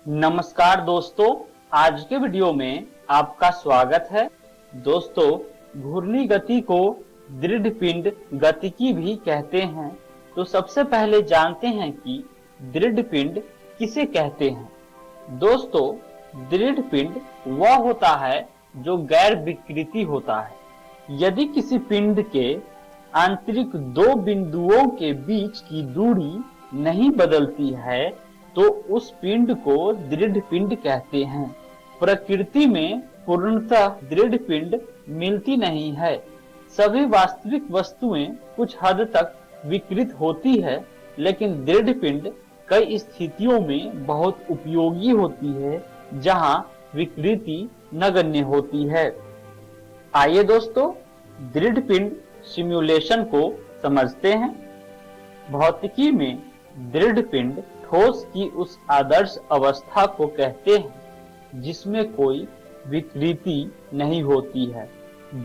नमस्कार दोस्तों, आज के वीडियो में आपका स्वागत है। दोस्तों, घूर्णी गति को दृढ़ पिंड गतिकी भी कहते हैं। तो सबसे पहले जानते हैं कि दृढ़ पिंड किसे कहते हैं। दोस्तों, दृढ़ पिंड वह होता है जो गैर विकृति होता है। यदि किसी पिंड के आंतरिक दो बिंदुओं के बीच की दूरी नहीं बदलती है तो उस पिंड को दृढ़ पिंड कहते हैं। प्रकृति में पूर्णतः दृढ़ पिंड मिलती नहीं है। सभी वास्तविक वस्तुएं कुछ हद तक विकृत होती है, लेकिन दृढ़ पिंड कई स्थितियों में बहुत उपयोगी होती है जहां विकृति नगण्य होती है। आइए दोस्तों, दृढ़ पिंड सिमुलेशन को समझते हैं। भौतिकी में दृढ़ पिंड ठोस की उस आदर्श अवस्था को कहते हैं जिसमें कोई विकृति नहीं होती है।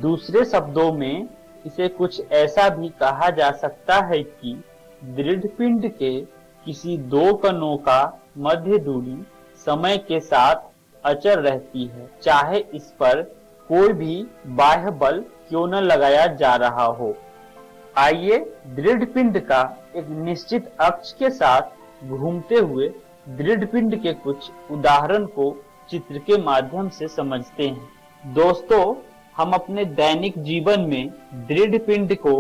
दूसरे शब्दों में इसे कुछ ऐसा भी कहा जा सकता है कि दृढ़ पिंड के किसी दो कणों का मध्य दूरी समय के साथ अचर रहती है, चाहे इस पर कोई भी बाह्य बल क्यों न लगाया जा रहा हो। आइए दृढ़ पिंड का एक निश्चित अक्ष के साथ घूमते हुए दृढ़ पिंड के कुछ उदाहरण को चित्र के माध्यम से समझते हैं। दोस्तों, हम अपने दैनिक जीवन में दृढ़ पिंड को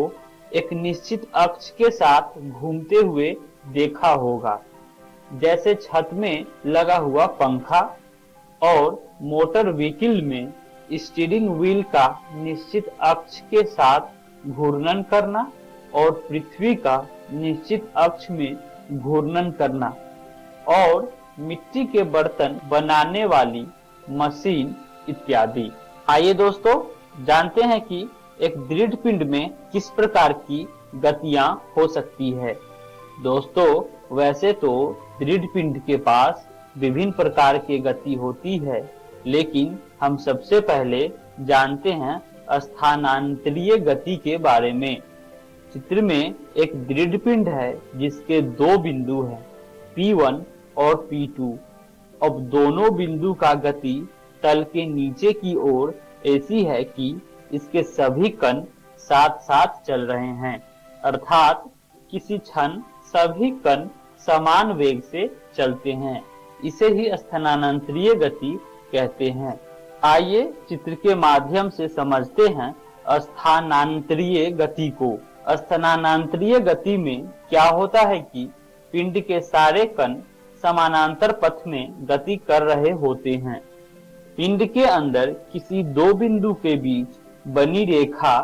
एक निश्चित अक्ष के साथ घूमते हुए देखा होगा, जैसे छत में लगा हुआ पंखा और मोटर व्हीकल में स्टीयरिंग व्हील का निश्चित अक्ष के साथ घूर्णन करना और पृथ्वी का निश्चित अक्ष में घूर्णन करना और मिट्टी के बर्तन बनाने वाली मशीन इत्यादि। आइए दोस्तों, जानते हैं कि एक दृढ़ पिंड में किस प्रकार की गतियां हो सकती है। दोस्तों, वैसे तो दृढ़ पिंड के पास विभिन्न प्रकार की गति होती है, लेकिन हम सबसे पहले जानते हैं स्थानांतरीय गति के बारे में। चित्र में एक दृढ़ पिंड है जिसके दो बिंदु हैं, P1 और P2। अब दोनों बिंदु का गति तल के नीचे की ओर ऐसी है कि इसके सभी कण साथ साथ चल रहे हैं, अर्थात किसी क्षण सभी कण समान वेग से चलते हैं। इसे ही स्थानांतरीय गति कहते हैं। आइए चित्र के माध्यम से समझते हैं स्थानांतरीय गति को। स्थानांतरीय गति में क्या होता है कि पिंड के सारे कण समानांतर पथ में गति कर रहे होते हैं। पिंड के अंदर किसी दो बिंदु के बीच बनी रेखा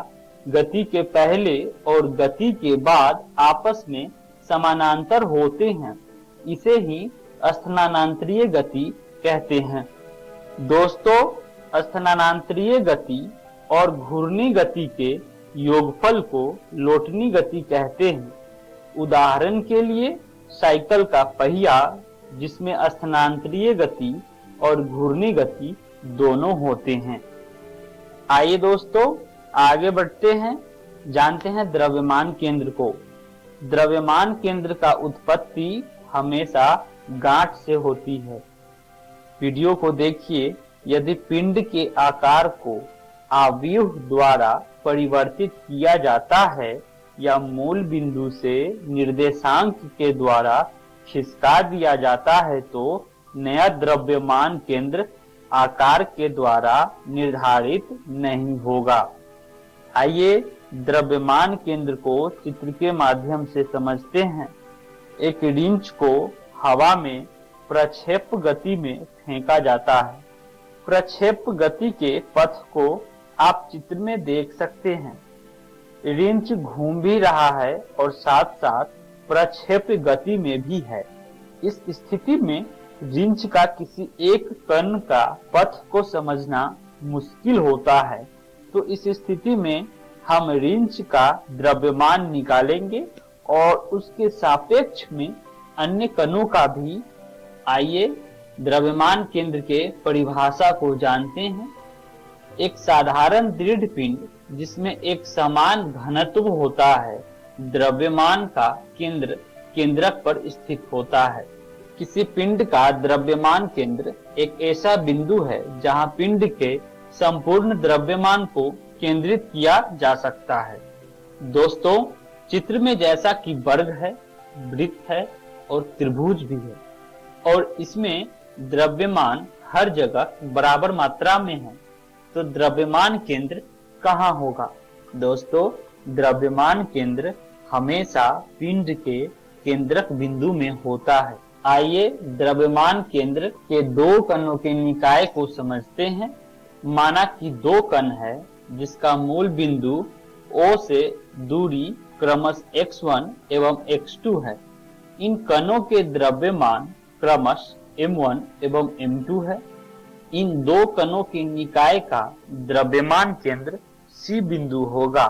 गति के पहले और गति के बाद आपस में समानांतर होते हैं। इसे ही स्थानांतरीय गति कहते हैं। दोस्तों, स्थानांतरीय गति और घूर्णी गति के योगफल को लोटनी गति कहते हैं। उदाहरण के लिए साइकिल का पहिया, जिसमें स्थानांतरीय गति और घूर्णी गति दोनों होते हैं। आइए दोस्तों, आगे बढ़ते हैं, जानते हैं द्रव्यमान केंद्र को। द्रव्यमान केंद्र का उत्पत्ति हमेशा गांठ से होती है। वीडियो को देखिए। यदि पिंड के आकार को आव्यूह द्वारा परिवर्तित किया जाता है या मूल बिंदु से निर्देशांक के द्वारा खिसका दिया जाता है तो नया द्रव्यमान केंद्र आकार के द्वारा निर्धारित नहीं होगा। आइए द्रव्यमान केंद्र को चित्र के माध्यम से समझते हैं। एक रिंच को हवा में प्रक्षेप गति में फेंका जाता है। प्रक्षेप गति के पथ को आप चित्र में देख सकते हैं। रिंच घूम भी रहा है और साथ साथ प्रक्षेप गति में भी है। इस स्थिति में रिंच का किसी एक कण का पथ को समझना मुश्किल होता है। तो इस स्थिति में हम रिंच का द्रव्यमान निकालेंगे और उसके सापेक्ष में अन्य कणों का भी। आइए द्रव्यमान केंद्र के परिभाषा को जानते हैं। एक साधारण दृढ़ पिंड जिसमें एक समान घनत्व होता है, द्रव्यमान का केंद्र केंद्रक पर स्थित होता है। किसी पिंड का द्रव्यमान केंद्र एक ऐसा बिंदु है जहां पिंड के संपूर्ण द्रव्यमान को केंद्रित किया जा सकता है। दोस्तों, चित्र में जैसा कि वर्ग है, वृत्त है और त्रिभुज भी है और इसमें द्रव्यमान हर जगह बराबर मात्रा में है, तो द्रव्यमान केंद्र कहाँ होगा? दोस्तों, द्रव्यमान केंद्र हमेशा पिंड के केंद्रक बिंदु में होता है। आइए द्रव्यमान केंद्र के दो कणों के निकाय को समझते हैं। माना कि दो कण है जिसका मूल बिंदु O से दूरी क्रमश x1 एवं x2 है। इन कणों के द्रव्यमान क्रमश m1 एवं m2 है। इन दो कणों के निकाय का द्रव्यमान केंद्र C बिंदु होगा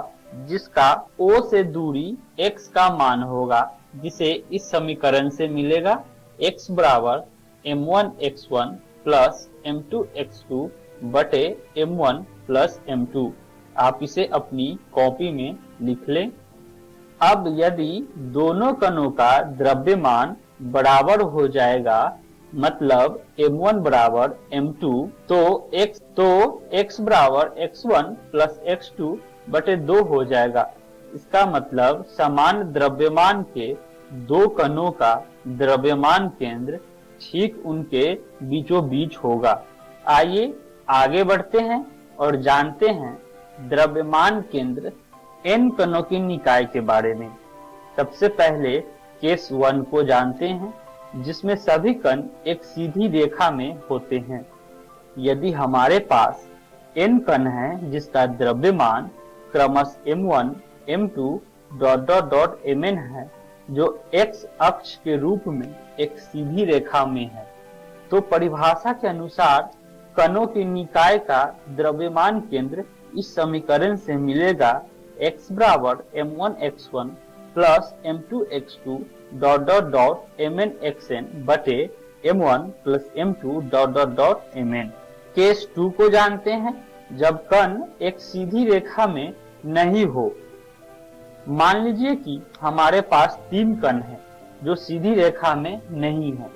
जिसका O से दूरी x का मान होगा, जिसे इस समीकरण से मिलेगा x बराबर m1 x1 plus m2 x2 बटे m1 प्लस m2। आप इसे अपनी कॉपी में लिख लें। अब यदि दोनों कणों का द्रव्यमान बराबर हो जाएगा, मतलब m1 बराबर m2, तो x बराबर x1 प्लस x2 बटे 2 हो जाएगा। इसका मतलब समान द्रव्यमान के दो कणों का द्रव्यमान केंद्र ठीक उनके बीचों बीच होगा। आइए आगे बढ़ते हैं और जानते हैं द्रव्यमान केंद्र n कणों की निकाय के बारे में। सबसे पहले केस 1 को जानते हैं, जिसमें सभी कण एक सीधी रेखा में होते हैं। यदि हमारे पास n कण है जिसका द्रव्यमान क्रमश m1, m2 dot dot dot mn है, जो x अक्ष के रूप में एक सीधी रेखा में है, तो परिभाषा के अनुसार कणों के निकाय का द्रव्यमान केंद्र इस समीकरण से मिलेगा x बराबर m1 x1 plus m2 x2 dot dot dot mn xn बटे m1 plus m2 dot dot dot mn। Case 2 को जानते हैं, जब कण एक सीधी रेखा में नहीं हो। मान लीजिए कि हमारे पास 3 कण हैं जो सीधी रेखा में नहीं है।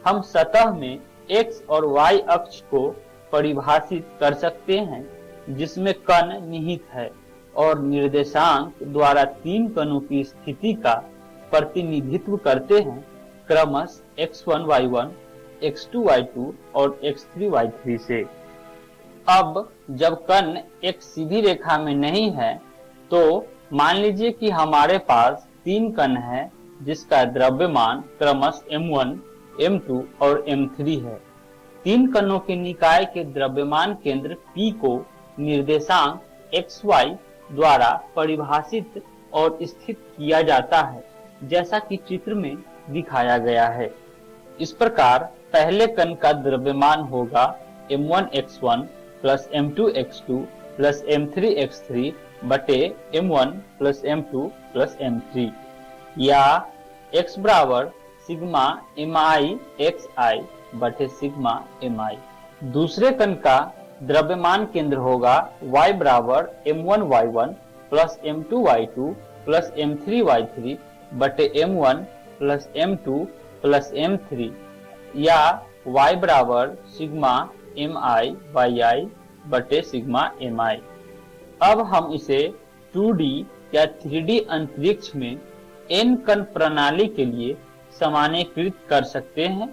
हम सतह में x और y अक्ष को परिभाषित कर सकते हैं जिसमें कण निहित है और निर्देशांक द्वारा 3 कणों की स्थिति का प्रतिनिधित्व करते हैं, क्रमश x1 y1, x2 y2 और x3 y3 से। अब जब कण एक सीधी रेखा में नहीं है, तो मान लीजिए कि हमारे पास 3 कण है जिसका द्रव्यमान क्रमश m1, m2 और m3 है। 3 कणों के निकाय के द्रव्यमान केंद्र P को निर्देशांक xy द्वारा परिभाषित और स्थित किया जाता है, जैसा कि चित्र में दिखाया गया है। इस प्रकार पहले कण का द्रव्यमान होगा m1 x1 plus m2 x2 plus m3 x3 बटे m1 plus m2 plus m3, या x बराबर सिग्मा mi xi बटे सिग्मा mi। दूसरे कण का द्रव्यमान केंद्र होगा y बराबर m1 y1 plus m2 y2 plus m3 y3 बटे m1 plus m2 plus m3, या y बराबर सिग्मा mi yi बटे सिग्मा mi। अब हम इसे 2D या 3D अंतरिक्ष में n कण प्रणाली के लिए सामान्यीकृत कर सकते हैं,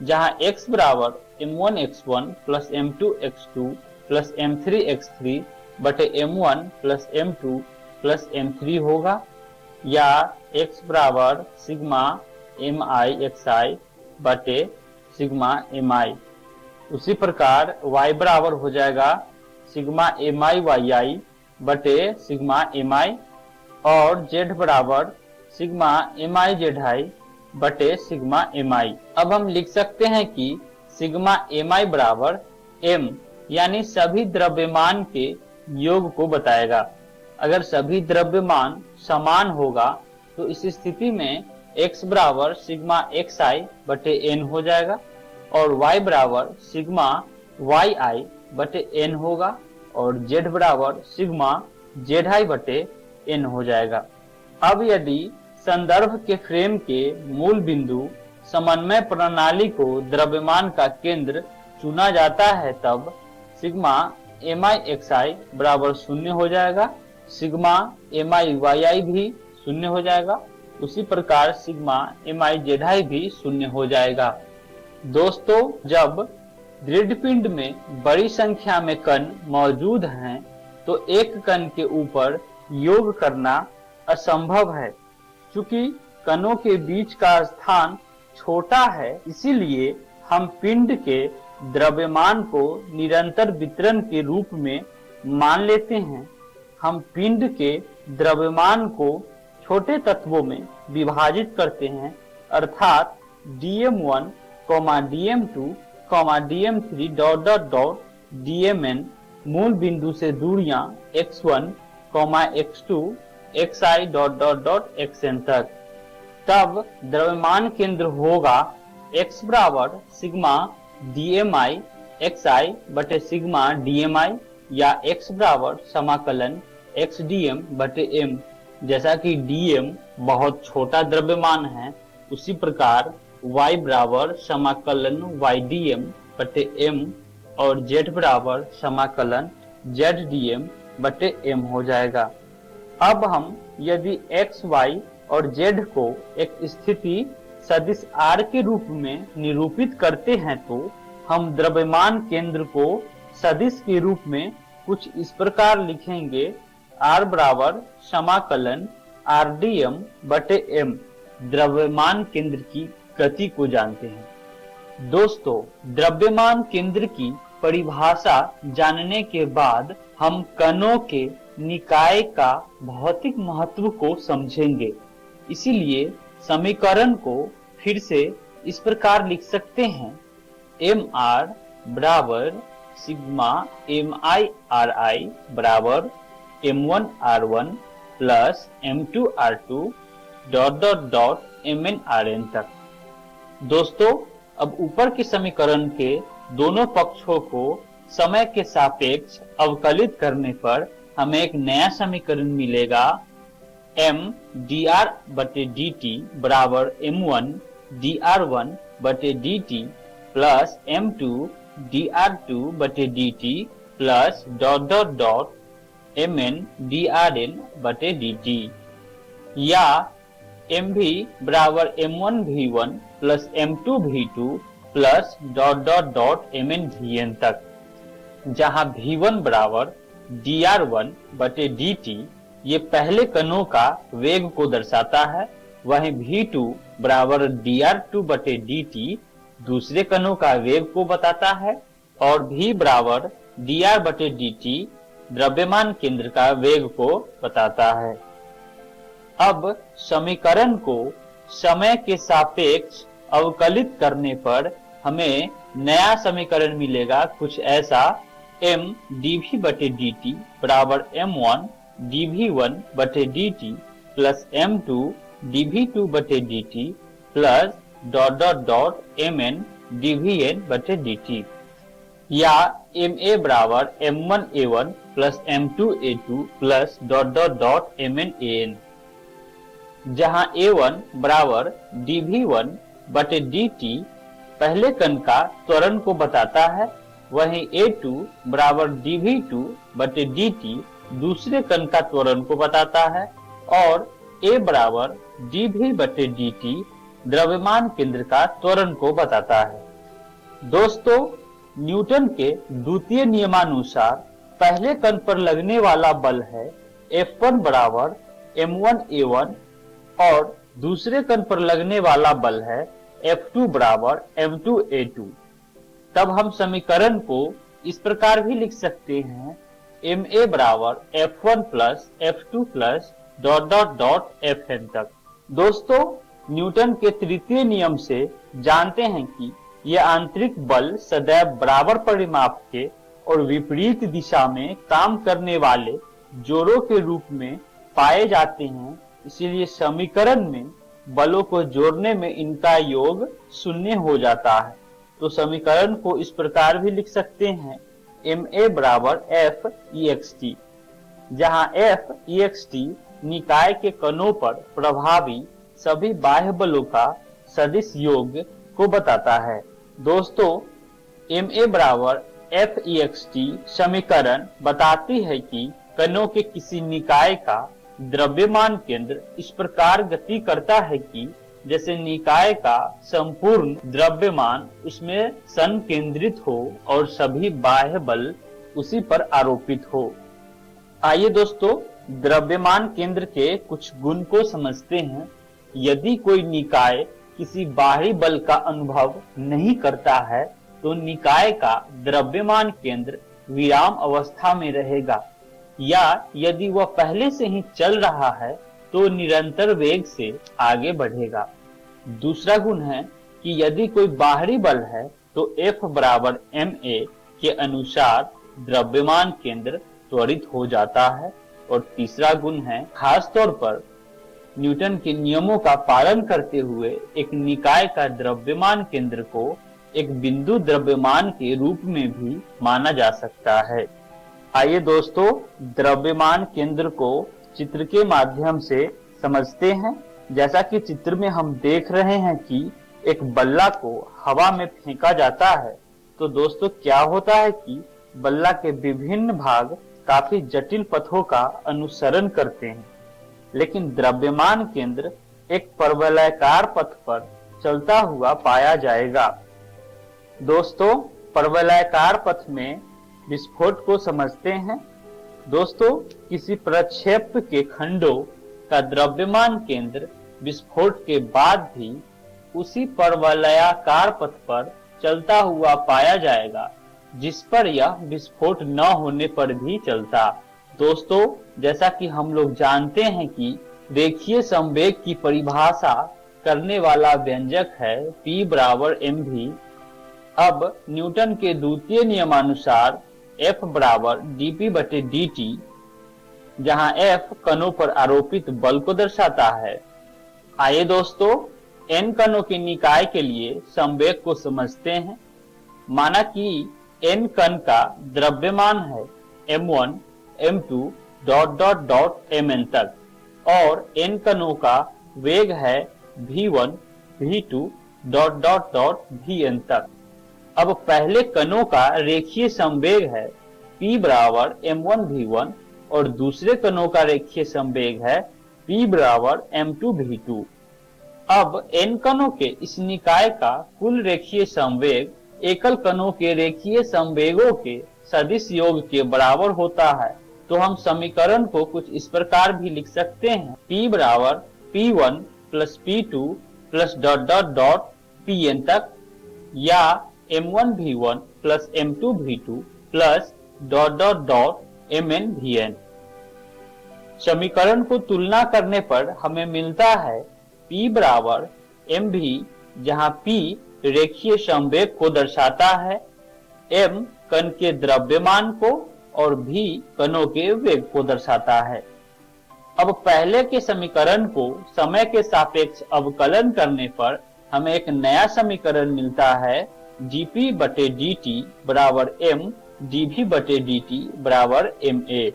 जहां x बराबर m1 x1 plus m2 x2 plus m3 x3 बटे m1 plus m2 plus m3 होगा, या x बराबर सिग्मा mi xi बटे सिग्मा mi। उसी प्रकार y बराबर हो जाएगा सिग्मा mi yi बटे सिग्मा mi, और z बराबर सिग्मा mi zi बटे सिग्मा mi। अब हम लिख सकते हैं कि सिग्मा mi बराबर m यानी सभी द्रव्यमान के योग को बताएगा। अगर सभी द्रव्यमान समान होगा तो इस स्थिति में x बराबर सिग्मा xi बटे n हो जाएगा और y बराबर सिग्मा yi बटे n होगा और z बराबर सिग्मा zi बटे n हो जाएगा। अब यदि संदर्भ के फ्रेम के मूल बिंदु समन्वय प्रणाली को द्रव्यमान का केंद्र चुना जाता है तब सिग्मा mi(xi) बराबर शून्य हो जाएगा, सिग्मा mi(yi) भी शून्य हो जाएगा, उसी प्रकार सिग्मा mi(zi) भी शून्य हो जाएगा। दोस्तों, जब दृढ़ पिंड में बड़ी संख्या में कण मौजूद हैं तो एक कण के ऊपर योग करना असंभव है। चूंकि कणों के बीच का स्थान छोटा है, इसीलिए हम पिंड के द्रव्यमान को निरंतर वितरण के रूप में मान लेते हैं। हम पिंड के द्रव्यमान को छोटे तत्वों में विभाजित करते हैं, अर्थात dm1, dm2, dm3 ... dmn मूल बिंदु से दूरियां x1, x2, xi ... xn तक। तब द्रव्यमान केंद्र होगा x बराबर सिग्मा dmi xi बटे सिग्मा dmi या x बराबर समाकलन xdm बटे m। जैसा कि dm बहुत छोटा द्रव्यमान है, उसी प्रकार y बराबर समाकलन ydm बटे m और z बराबर समाकलन zdm बटे m हो जाएगा। अब हम यदि x, y और z को एक स्थिति सदिश r के रूप में निरूपित करते हैं तो हम द्रव्यमान केंद्र को सदिश के रूप में कुछ इस प्रकार लिखेंगे। r बराबर समाकलन rdm बटे m। द्रव्यमान केंद्र की गति को जानते हैं। दोस्तों, द्रव्यमान केंद्र की परिभाषा जानने के बाद हम कणों के निकाय का भौतिक महत्व को समझेंगे। इसीलिए समीकरण को फिर से इस प्रकार लिख सकते हैं। mr बराबर सिग्मा mi(ri) बराबर m1r1 प्लस m2r2 ... mn(rn) तक। दोस्तों, अब ऊपर के समीकरण के दोनों पक्षों को समय के सापेक्ष अवकलित करने पर हमें एक नया समीकरण मिलेगा। m dr बटे dt बराबर m1 dr1 बटे dt प्लस m2 dr2 बटे dt प्लस ... mn drn बटे dt या mv बराबर m1 v1 plus m2 v2 plus ... mn vn तक, जहां v1 बराबर dr1 बटे dt ये पहले कणों का वेग को दर्शाता है, वहीं v2 बराबर dr2 बटे dt दूसरे कणों का वेग को बताता है और v बराबर dr बटे dt द्रव्यमान केंद्र का वेग को बताता है। अब समीकरण को समय के सापेक्ष अवकलित करने पर हमें नया समीकरण मिलेगा कुछ ऐसा। m dv बटे dt बराबर m1 dv1 बटे dt प्लस m2 dv2 बटे dt प्लस ... mn dvn बटे dt या ma बराबर m1a1 plus m2a2 plus ... mnan, जहां a1 बराबर dv1 बटे dt पहले कण का त्वरण को बताता है, वहीं a2 बराबर dv2 बटे dt दूसरे कण का त्वरण को बताता है और a बराबर dv बटे dt द्रव्यमान केंद्र का त्वरण को बताता है। दोस्तों, न्यूटन के द्वितीय नियमानुसार पहले कण पर लगने वाला बल है F1 बराबर m1a1 और दूसरे कण पर लगने वाला बल है F2 बराबर m2a2। तब हम समीकरण को इस प्रकार भी लिख सकते हैं। ma बराबर F1 plus F2 plus ... Fn तक। दोस्तों, न्यूटन के तृतीय नियम से जानते हैं कि ये आंतरिक बल सदैव बराबर परिमाप के और विपरीत दिशा में काम करने वाले जोड़ों के रूप में पाए जाते हैं। इसीलिए समीकरण में बलों को जोड़ने में इनका योग शून्य हो जाता है। तो समीकरण को इस प्रकार भी लिख सकते हैं। ma बराबर f ext, जहां f ext निकाय के कणों पर प्रभावी सभी बाह्य बलों का सदिश योग को बताता है। दोस्तों, ma बराबर Fext समीकरण बताती है कि कणों के किसी निकाय का द्रव्यमान केंद्र इस प्रकार गति करता है कि जैसे निकाय का संपूर्ण द्रव्यमान उसमें संकेंद्रित हो और सभी बाह्य बल उसी पर आरोपित हो। आइए दोस्तों, द्रव्यमान केंद्र के कुछ गुण को समझते हैं। यदि कोई निकाय किसी बाहरी बल का अनुभव नहीं करता है तो निकाय का द्रव्यमान केंद्र विराम अवस्था में रहेगा, या यदि वह पहले से ही चल रहा है तो निरंतर वेग से आगे बढ़ेगा। दूसरा गुण है कि यदि कोई बाहरी बल है तो F बराबर ma के अनुसार द्रव्यमान केंद्र त्वरित हो जाता है। और तीसरा गुण है, खास तौर पर न्यूटन के नियमों का पालन करते हुए एक निकाय का द्रव्यमान केंद्र को एक बिंदु द्रव्यमान के रूप में भी माना जा सकता है। आइए दोस्तों, द्रव्यमान केंद्र को चित्र के माध्यम से समझते हैं। जैसा कि चित्र में हम देख रहे हैं कि एक बल्ला को हवा में फेंका जाता है, तो दोस्तों क्या होता है कि बल्ला के विभिन्न भाग काफी जटिल पथों का अनुसरण करते हैं, लेकिन द्रव्यमान केंद्र एक परवलयाकार पथ पर चलता हुआ पाया जाएगा। दोस्तों, परवलयाकार पथ में विस्फोट को समझते हैं। दोस्तों, किसी प्रक्षेप के खंडों का द्रव्यमान केंद्र विस्फोट के बाद भी उसी परवलयाकार पथ पर चलता हुआ पाया जाएगा जिस पर यह विस्फोट न होने पर भी चलता। दोस्तों, जैसा कि हम लोग जानते हैं कि रेखीय संवेग की परिभाषा करने वाला व्यंजक है P बराबर mv। अब न्यूटन के द्वितीय नियमानुसार F बराबर dp बटे dt, जहां F कणों पर आरोपित बल को दर्शाता है। आइए दोस्तों, n कणों के निकाय के लिए संवेग को समझते हैं। माना कि n कण का द्रव्यमान है m1 m2 mn तक और n कणों का वेग है v1 v2 vn तक। अब पहले कणों का रेखीय संवेग है p बराबर m1 v1 और दूसरे कणों का रेखीय संवेग है p बराबर m2 v2। अब n कणों के इस निकाय का कुल रेखीय संवेग एकल कणों के रेखीय संवेगों के सदिश योग के बराबर होता है। तो हम समीकरण को कुछ इस प्रकार भी लिख सकते हैं, P बराबर P1 plus P2 plus Pn तक, या M1 V1 plus M2 V2 plus Mn Vn। समीकरण को तुलना करने पर हमें मिलता है P बराबर mv, जहां P रेखीय संवेग को दर्शाता है, m कण के द्रव्यमान को और v कणों के वेग को दर्शाता है। अब पहले के समीकरण को समय के सापेक्ष अवकलन करने पर हमें एक नया समीकरण मिलता है dp बटे dt बराबर m dv बटे dt बराबर ma।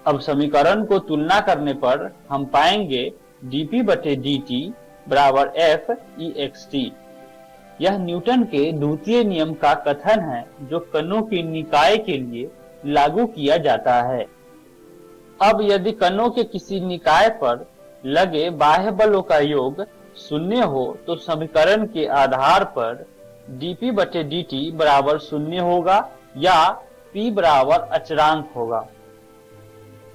अब समीकरण को तुलना करने पर हम पाएंगे dp बटे dt बराबर f ext। यह न्यूटन के द्वितीय नियम का कथन है जो कणों की निकाय के लिए लागू किया जाता है। अब यदि कणों के किसी निकाय पर लगे बाह्य बलों का योग शून्य हो तो समीकरण के आधार पर dp बटे dt बराबर शून्य होगा या p बराबर अचरांक होगा।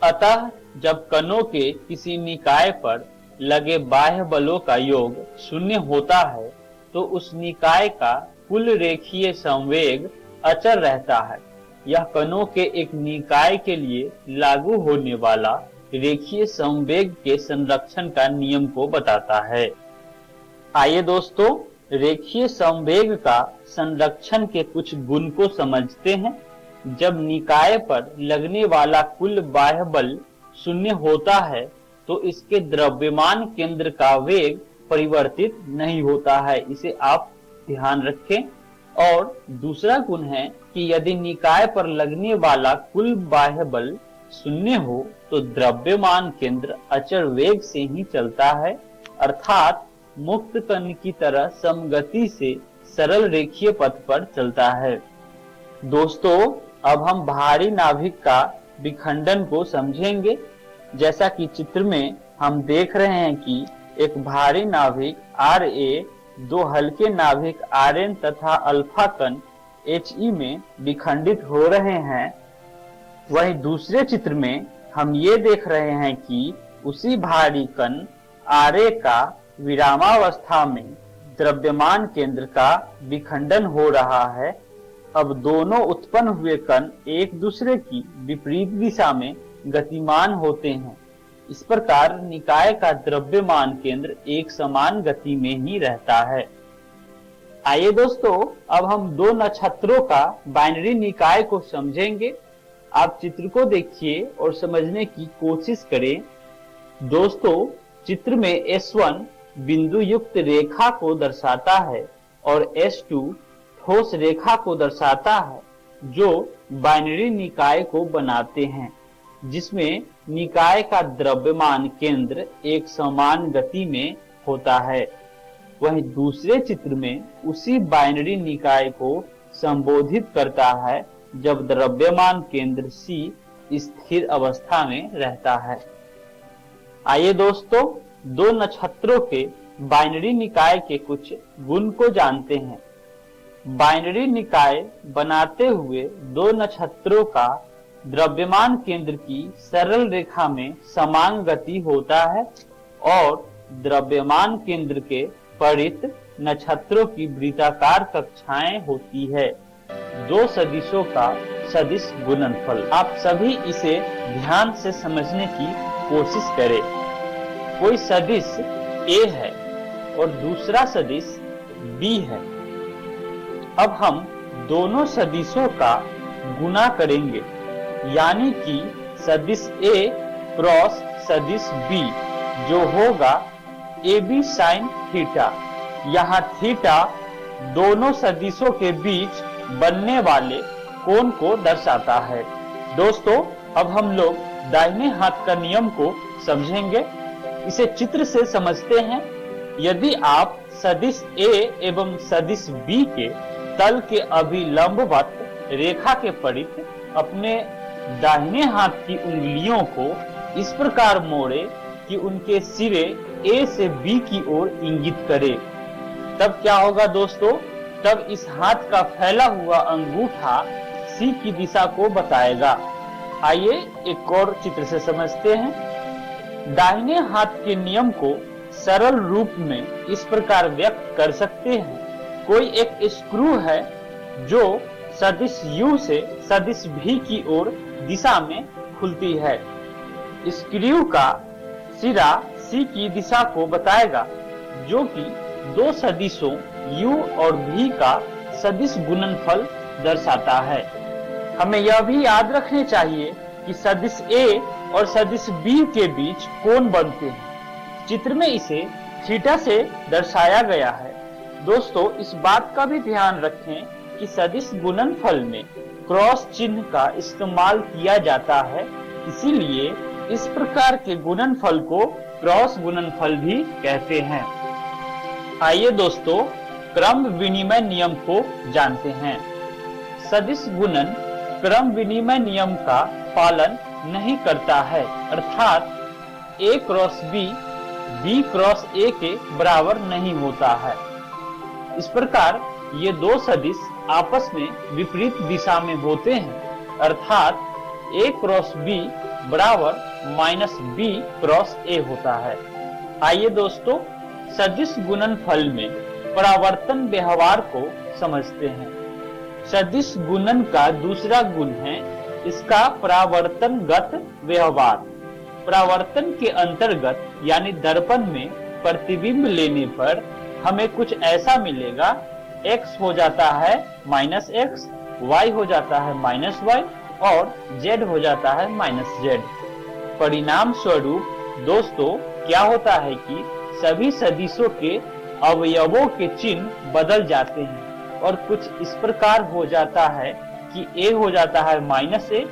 अतः जब कणों के किसी निकाय पर लगे बाह्य बलों का योग शून्य होता है तो उस निकाय का कुल रेखीय संवेग अचर रहता है। यह कणों के एक निकाय के लिए लागू होने वाला रेखीय संवेग के संरक्षण का नियम को बताता है। आइए दोस्तों, रेखीय संवेग का संरक्षण के कुछ गुण को समझते हैं। जब निकाय पर लगने वाला कुल बाह्य बल शून्य होता है तो इसके द्रव्यमान केंद्र का वेग परिवर्तित नहीं होता है, इसे आप ध्यान रखें। और दूसरा गुण है कि यदि निकाय पर लगने वाला कुल बाह्य बल शून्य हो तो द्रव्यमान केंद्र अचर वेग से ही चलता है, अर्थात मुक्त कण की तरह समगति से सरल रेखीय पथ पर चलता है। दोस्तों, अब हम भारी नाभिक का विखंडन को समझेंगे। जैसा कि चित्र में हम देख रहे हैं कि एक भारी नाभिक Ra दो हल्के नाभिक Rn तथा अल्फा कण He में विखंडित हो रहे हैं। वहीं दूसरे चित्र में हम ये देख रहे हैं कि उसी भारी कण Ra का विरामावस्था में द्रव्यमान केंद्र का विखंडन हो रहा है। अब दोनों उत्पन्न हुए कण एक दूसरे की विपरीत दिशा में गतिमान होते हैं। इस प्रकार निकाय का द्रव्यमान केंद्र एक समान गति में ही रहता है। आइए दोस्तों, अब हम दो नक्षत्रों का बाइनरी निकाय को समझेंगे। आप चित्र को देखिए और समझने की कोशिश करें। दोस्तों, चित्र में S1 बिंदु युक्त रेखा को दर्शाता है और S2 ठोस रेखा को दर्शाता है, जो बाइनरी निकाय को बनाते हैं, जिसमें निकाय का द्रव्यमान केंद्र एक समान गति में होता है। वहीं दूसरे चित्र में उसी बाइनरी निकाय को संबोधित करता है जब द्रव्यमान केंद्र C स्थिर अवस्था में रहता है। आइए दोस्तों, दो नक्षत्रों के बाइनरी निकाय के कुछ गुण को जानते हैं। बाइनरी निकाय बनाते हुए दो नक्षत्रों का द्रव्यमान केंद्र की सरल रेखा में समान गति होता है और द्रव्यमान केंद्र के परित नक्षत्रों की वृत्ताकार कक्षाएं होती है। दो सदिशों का सदिश गुणनफल। आप सभी इसे ध्यान से समझने की कोशिश करें। कोई सदिश A है और दूसरा सदिश B है। अब हम दोनों सदिशों का गुना करेंगे, यानी कि सदिश A क्रॉस सदिश B, जो होगा AB sin थीटा। यहाँ थीटा दोनों सदिशों के बीच बनने वाले कोण को दर्शाता है। दोस्तों, अब हम लोग दाहिने हाथ का नियम को समझेंगे। इसे चित्र से समझते हैं। यदि आप सदिश A एवं सदिश B के तल के अभिलंबवत रेखा के परित अपने दाहिने हाथ की उंगलियों को इस प्रकार मोड़े कि उनके सिरे A से B की ओर इंगित करे, तब क्या होगा दोस्तों? तब इस हाथ का फैला हुआ अंगूठा C की दिशा को बताएगा। आइए एक और चित्र से समझते हैं। दाहिने हाथ के नियम को सरल रूप में इस प्रकार व्यक्त कर सकते हैं। कोई एक स्क्रू है जो सदिश U से सदिश V की ओर दिशा में खुलती है। स्क्रू का सिरा C की दिशा को बताएगा, जो कि दो सदिशों U और V का सदिश गुणनफल दर्शाता है। हमें यह भी याद रखने चाहिए कि सदिश A और सदिश B के बीच कोण बनते हैं। चित्र में इसे थीटा से दर्शाया गया है। दोस्तों, इस बात का भी ध्यान रखें कि सदिश गुणनफल में क्रॉस चिन्ह का इस्तेमाल किया जाता है, इसीलिए इस प्रकार के गुणनफल को क्रॉस गुणनफल भी कहते हैं। आइए दोस्तों, क्रम विनिमय नियम को जानते हैं। सदिश गुणन क्रम विनिमय नियम का पालन नहीं करता है, अर्थात A cross B B cross A के बराबर नहीं होता है। इस प्रकार ये दो सदिश आपस में विपरीत दिशा में होते हैं, अर्थात A क्रॉस B बराबर माइनस B क्रॉस A होता है। आइए दोस्तों, सदिश गुणनफल में परावर्तन व्यवहार को समझते हैं। सदिश गुणन का दूसरा गुण है इसका परावर्तनगत व्यवहार। परावर्तन के अंतर्गत यानी दर्पण में प्रतिबिंब लेने पर हमें कुछ ऐसा मिलेगा। x हो जाता है माइनस x, y हो जाता है माइनस y और z हो जाता है माइनस z। परिणाम स्वरूप दोस्तों क्या होता है कि सभी सदिशों के अवयवों के चिन्ह बदल जाते हैं और कुछ इस प्रकार हो जाता है कि a हो जाता है माइनस a,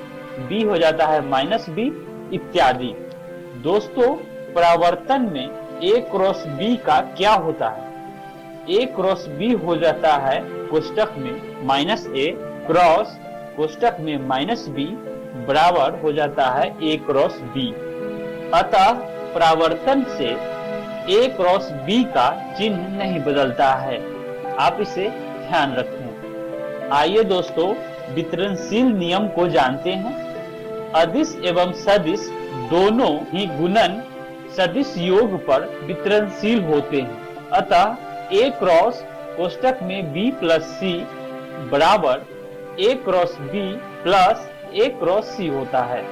b हो जाता है माइनस b इत्यादि। दोस्तों, परावर्तन में a क्रॉस b का क्या होता है? a क्रॉस b हो जाता है कोष्टक में माइनस a क्रॉस कोष्टक में माइनस b बराबर हो जाता है a क्रॉस b। अतः परावर्तन से a क्रॉस b का चिन्ह नहीं बदलता है, आप इसे ध्यान रखें। आइए दोस्तों वितरणशील नियम को जानते हैं। अदिश एवं सदिश दोनों ही गुणन सदिश योग पर वितरणशील होते हैं। अतः a क्रॉस कोष्टक में b प्लस c बराबर a cross b plus a cross c होता है।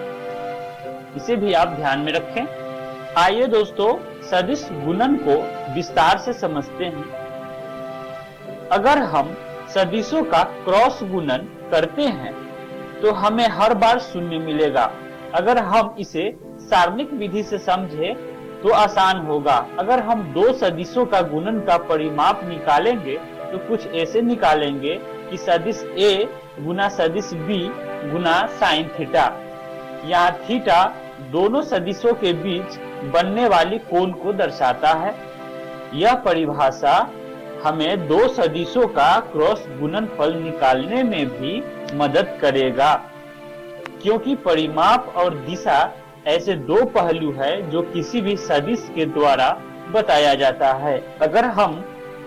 इसे भी आप ध्यान में रखें। आइए दोस्तों सदिश गुणन को विस्तार से समझते हैं। अगर हम सदिशों का क्रॉस गुणन करते हैं तो हमें हर बार शून्य मिलेगा। अगर हम इसे सारणिक विधि से समझे तो आसान होगा। अगर हम दो सदिशों का गुणन का परिमाप निकालेंगे तो कुछ ऐसे निकालेंगे कि सदिश a गुना सदिश b गुना साइन थीटा। यहाँ थीटा दोनों सदिशों के बीच बनने वाली कोण को दर्शाता है। यह परिभाषा हमें दो सदिशों का क्रॉस गुणनफल निकालने में भी मदद करेगा, क्योंकि परिमाप और दिशा ऐसे दो पहलू है जो किसी भी सदिश के द्वारा बताया जाता है। अगर हम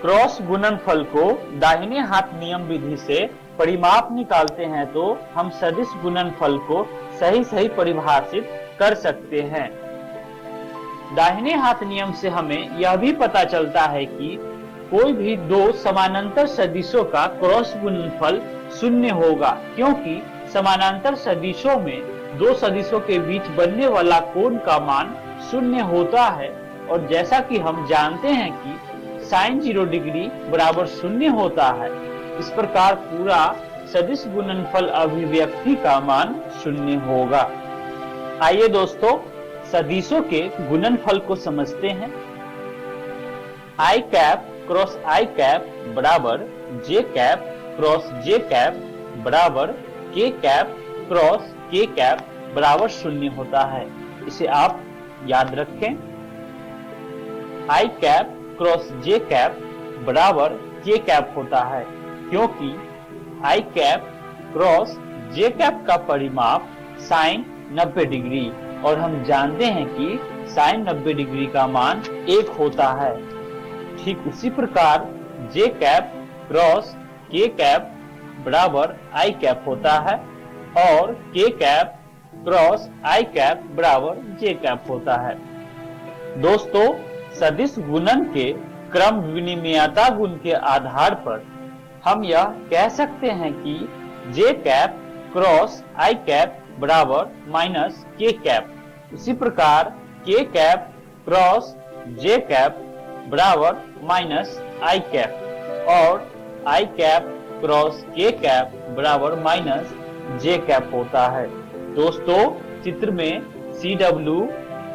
क्रॉस गुणनफल को दाहिने हाथ नियम विधि से परिमाप निकालते हैं तो हम सदिश गुणनफल को सही परिभाषित कर सकते हैं। दाहिने हाथ नियम से हमें यह भी पता चलता है कि कोई भी दो समानांतर सदिशों का क्रॉस गुणनफल शून्य होगा, क्योंकि समानांतर सदिशों में दो सदिशों के बीच बनने वाला कोण का मान शून्य होता है। और जैसा कि हम जानते हैं कि साइन 0 डिग्री बराबर शून्य होता है, इस प्रकार पूरा सदिश गुणनफल अभिव्यक्ति का मान शून्य होगा। आइए दोस्तों सदिशों के गुणनफल को समझते हैं। i cap cross i cap बराबर j cap cross j cap बराबर k cap cross k cap बराबर शून्य होता है। इसे आप याद रखें। i cap cross j cap बराबर k कैप होता है, क्योंकि i cap cross j cap का परिमाप साइन 90 डिग्री और हम जानते हैं कि साइन 90 डिग्री का मान 1 होता है। ठीक उसी प्रकार j cap cross k cap बराबर i कैप होता है और k cap cross i cap बराबर j कैप होता है। दोस्तों सदिश गुणन के क्रम विनिमयता गुण के आधार पर हम यह कह सकते हैं कि j cap cross i cap बराबर माइनस k कैप। उसी प्रकार k cap cross j cap बराबर माइनस i कैप और i cap cross k cap बराबर माइनस j कैप होता है। दोस्तों चित्र में CW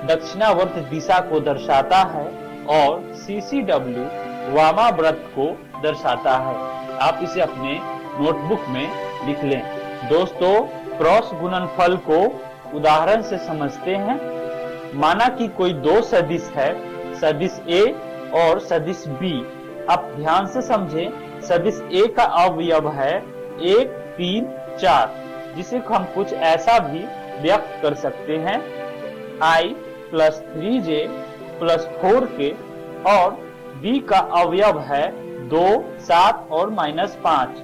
दक्षिणावर्त दिशा को दर्शाता है और CCW वामाव्रत को दर्शाता है। आप इसे अपने नोटबुक में लिख लें। दोस्तों क्रॉस गुणनफल को उदाहरण से समझते हैं। माना कि कोई दो सदिश है, सदिश A और सदिश B। आप ध्यान से समझें। सदिश A का अवयव है 1, 3, 4, जिसे हम कुछ ऐसा भी व्यक्त कर सकते हैं I plus 3j plus 4k और B का अवयव है 2, 7 और माइनस 5,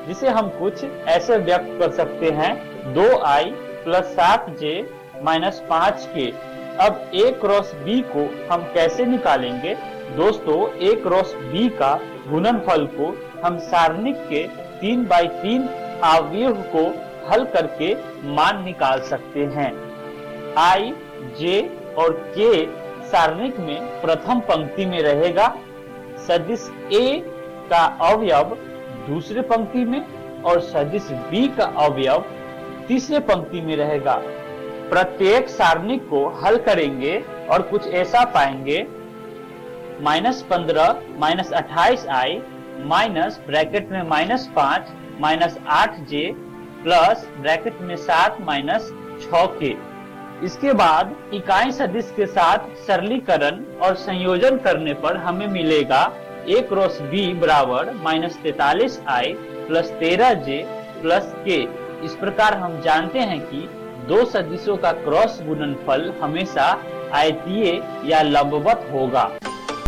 जिसे हम कुछ ऐसे व्यक्त कर सकते हैं 2i plus 7j minus 5k। अब A क्रॉस B को हम कैसे निकालेंगे? दोस्तों A क्रॉस B का गुणनफल को हम सारणिक के 3/3 अवयव को हल करके मान निकाल सकते हैं। I, J और K सारणिक में प्रथम पंक्ति में रहेगा। सदिश A का अवयव दूसरे पंक्ति में और सदिश B का अवयव तीसरे पंक्ति में रहेगा। प्रत्येक सारणिक को हल करेंगे और कुछ ऐसा पाएंगे -15 माइनस 28i माइनस ब्रैकेट में -5 माइनस 8j प्लस ब्रैकेट में 7 माइनस 6k। इसके बाद इकाई सदिश के साथ सरलीकरण और संयोजन करने पर हमें मिलेगा a क्रॉस b बराबर -43i plus 13j plus k। इस प्रकार हम जानते हैं कि दो सदिशों का क्रॉस गुणनफल हमेशा आयतीय या लंबवत होगा।